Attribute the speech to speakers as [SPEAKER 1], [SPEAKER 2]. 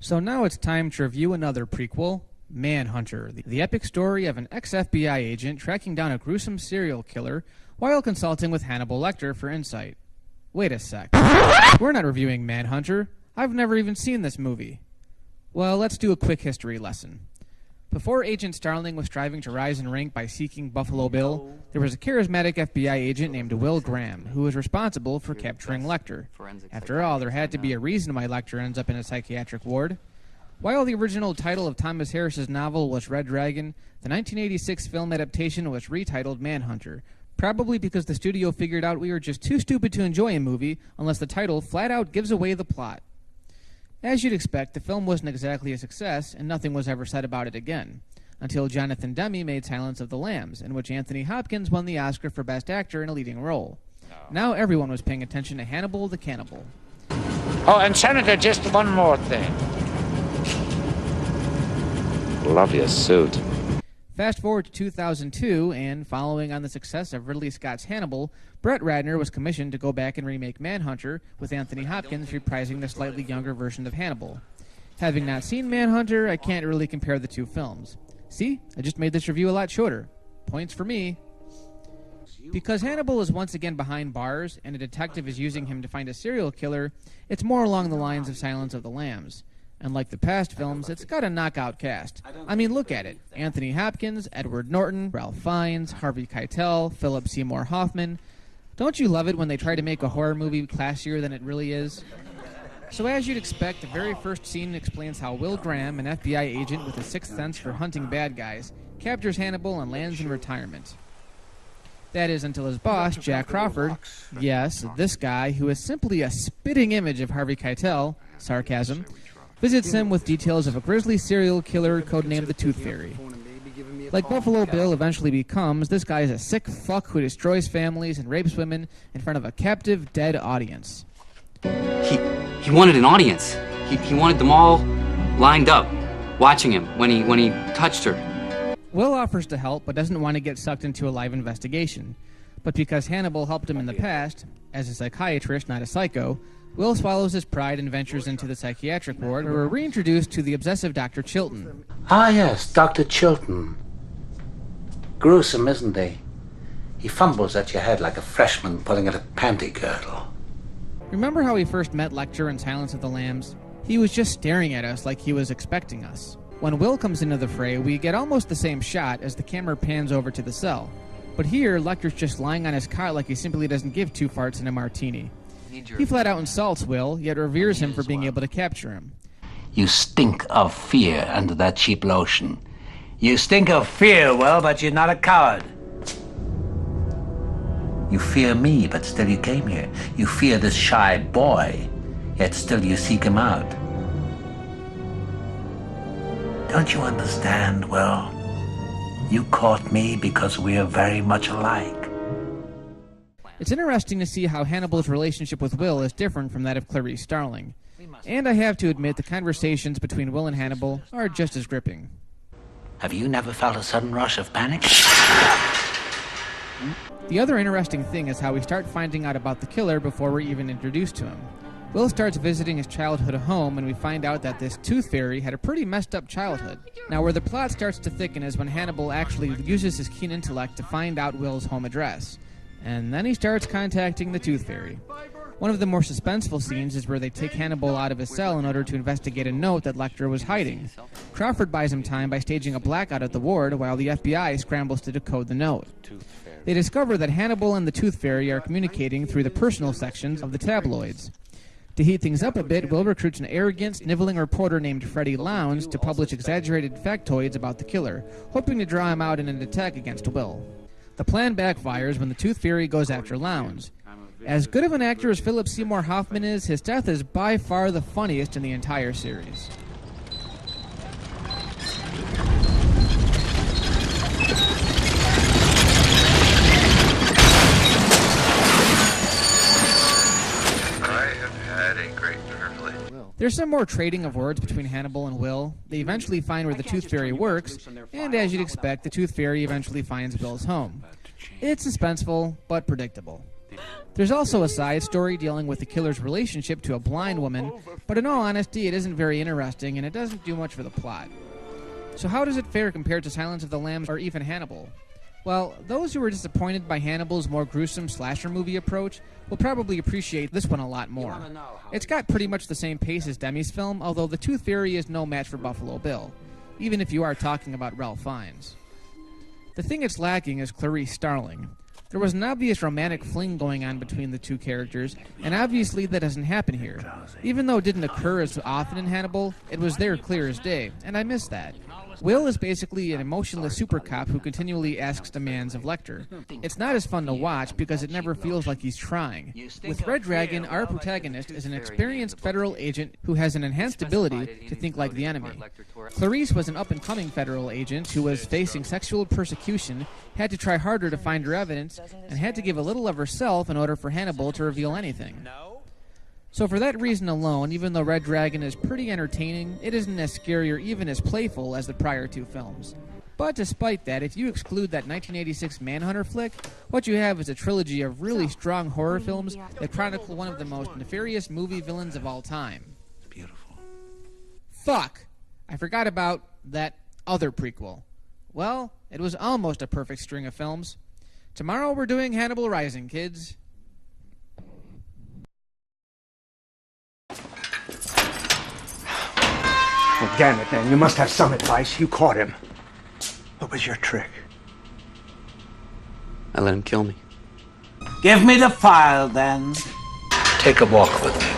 [SPEAKER 1] So now it's time to review another prequel, Manhunter, the epic story of an ex-FBI agent tracking down a gruesome serial killer while consulting with Hannibal Lecter for insight. Wait a sec. We're not reviewing Manhunter. I've never even seen this movie. Well, let's do a quick history lesson. Before Agent Starling was striving to rise in rank by seeking Buffalo Bill, there was a charismatic FBI agent named Will Graham, who was responsible for capturing Lecter. After all, there had to be a reason why Lecter ends up in a psychiatric ward. While the original title of Thomas Harris's novel was Red Dragon, the 1986 film adaptation was retitled Manhunter, probably because the studio figured out we were just too stupid to enjoy a movie unless the title flat out gives away the plot. As you'd expect, the film wasn't exactly a success, and nothing was ever said about it again, until Jonathan Demme made Silence of the Lambs, in which Anthony Hopkins won the Oscar for Best Actor in a leading role. Now everyone was paying attention to Hannibal the Cannibal.
[SPEAKER 2] Oh, and Senator, just one more thing. Love your suit.
[SPEAKER 1] Fast forward to 2002, and following on the success of Ridley Scott's Hannibal, Brett Ratner was commissioned to go back and remake Manhunter, with Anthony Hopkins reprising the slightly younger version of Hannibal. Having not seen Manhunter, I can't really compare the two films. See? I just made this review a lot shorter. Points for me. Because Hannibal is once again behind bars, and a detective is using him to find a serial killer, it's more along the lines of Silence of the Lambs. And like the past films, it's got a knockout cast. I mean, look at it. Anthony Hopkins, Edward Norton, Ralph Fiennes, Harvey Keitel, Philip Seymour Hoffman. Don't you love it when they try to make a horror movie classier than it really is? So as you'd expect, the very first scene explains how Will Graham, an FBI agent with a sixth sense for hunting bad guys, captures Hannibal and lands in retirement. That is until his boss, Jack Crawford, yes, this guy, who is simply a spitting image of Harvey Keitel, sarcasm, visits him with details of a grisly serial killer codenamed the Tooth Fairy. Like Buffalo Bill eventually becomes, this guy is a sick fuck who destroys families and rapes women in front of a captive, dead audience.
[SPEAKER 3] He wanted an audience. He wanted them all lined up, watching him when he touched her.
[SPEAKER 1] Will offers to help, but doesn't want to get sucked into a live investigation. But because Hannibal helped him in the past, as a psychiatrist, not a psycho, Will swallows his pride and ventures into the psychiatric ward, where we're reintroduced to the obsessive Dr. Chilton.
[SPEAKER 4] Ah, yes, Dr. Chilton. Gruesome, isn't he? He fumbles at your head like a freshman pulling at a panty girdle.
[SPEAKER 1] Remember how we first met Lecter in Silence of the Lambs? He was just staring at us like he was expecting us. When Will comes into the fray, we get almost the same shot as the camera pans over to the cell. But here, Lecter's just lying on his cot like he simply doesn't give two farts and a martini. He flat out insults Will, yet reveres him for being able to capture him.
[SPEAKER 4] You stink of fear under that cheap lotion. You stink of fear, Will, but you're not a coward. You fear me, but still you came here. You fear this shy boy, yet still you seek him out. Don't you understand, Will? You caught me because we are very much alike.
[SPEAKER 1] It's interesting to see how Hannibal's relationship with Will is different from that of Clarice Starling. And I have to admit, the conversations between Will and Hannibal are just as gripping.
[SPEAKER 4] Have you never felt a sudden rush of panic?
[SPEAKER 1] The other interesting thing is how we start finding out about the killer before we're even introduced to him. Will starts visiting his childhood home, and we find out that this Tooth Fairy had a pretty messed up childhood. Now, where the plot starts to thicken is when Hannibal actually uses his keen intellect to find out Will's home address. And then he starts contacting the Tooth Fairy. One of the more suspenseful scenes is where they take Hannibal out of his cell in order to investigate a note that Lecter was hiding. Crawford buys him time by staging a blackout at the ward while the FBI scrambles to decode the note. They discover that Hannibal and the Tooth Fairy are communicating through the personal sections of the tabloids. To heat things up a bit, Will recruits an arrogant, sniveling reporter named Freddie Lowndes to publish exaggerated factoids about the killer, hoping to draw him out in an attack against Will. The plan backfires when the Tooth Fairy goes after Lowndes. As good of an actor as Philip Seymour Hoffman is, his death is by far the funniest in the entire series. There's some more trading of words between Hannibal and Will. They eventually find where the Tooth Fairy works, and as you'd expect, the Tooth Fairy eventually finds Will's home. It's suspenseful, but predictable. There's also a side story dealing with the killer's relationship to a blind woman, but in all honesty, it isn't very interesting and it doesn't do much for the plot. So how does it fare compared to Silence of the Lambs or even Hannibal? Well, those who were disappointed by Hannibal's more gruesome slasher movie approach will probably appreciate this one a lot more. It's got pretty much the same pace as Demi's film, although the Tooth Fairy is no match for Buffalo Bill, even if you are talking about Ralph Fiennes. The thing it's lacking is Clarice Starling. There was an obvious romantic fling going on between the two characters, and obviously that doesn't happen here. Even though it didn't occur as often in Hannibal, it was there clear as day, and I miss that. Will is basically an emotionless super cop who continually asks demands of Lecter. It's not as fun to watch because it never feels like he's trying. With Red Dragon, our protagonist is an experienced federal agent who has an enhanced ability to think like the enemy. Clarice was an up-and-coming federal agent who was facing sexual persecution, had to try harder to find her evidence, and had to give a little of herself in order for Hannibal to reveal anything. So for that reason alone, even though Red Dragon is pretty entertaining, it isn't as scary or even as playful as the prior two films. But despite that, if you exclude that 1986 Manhunter flick, what you have is a trilogy of really strong horror films that chronicle one of the most nefarious movie villains of all time.
[SPEAKER 4] Beautiful.
[SPEAKER 1] Fuck! I forgot about that other prequel. Well, it was almost a perfect string of films. Tomorrow we're doing Hannibal Rising, kids.
[SPEAKER 5] Well, damn it, then. You must have some advice. You caught him. What was your trick?
[SPEAKER 3] I let him kill me.
[SPEAKER 6] Give me the file, then.
[SPEAKER 4] Take a walk with me.